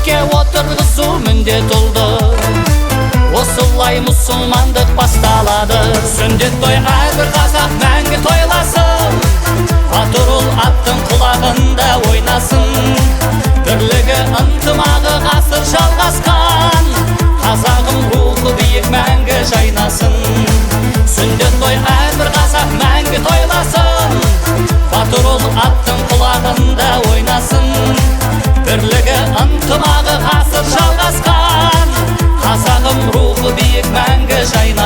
биікке отырғызу міндет oldu. Осылай мұсылмандық басталады. Сүндет той әрбір қазақ мәңгі тойласын. Батырұл аттың құлағында ойнасын. Бірлігі ынтымағы ғасыр жалғасқан. Қазағым рухы биік мәңгі жайнасын. Сүндет той әрбір қазақ мәңгі тойласын. Батырұл аттың құлағында ойнасын. Бірлігі ынтымағы ғасыр жалғасқан. Қазағым рухы биік мәңгі жайнасын.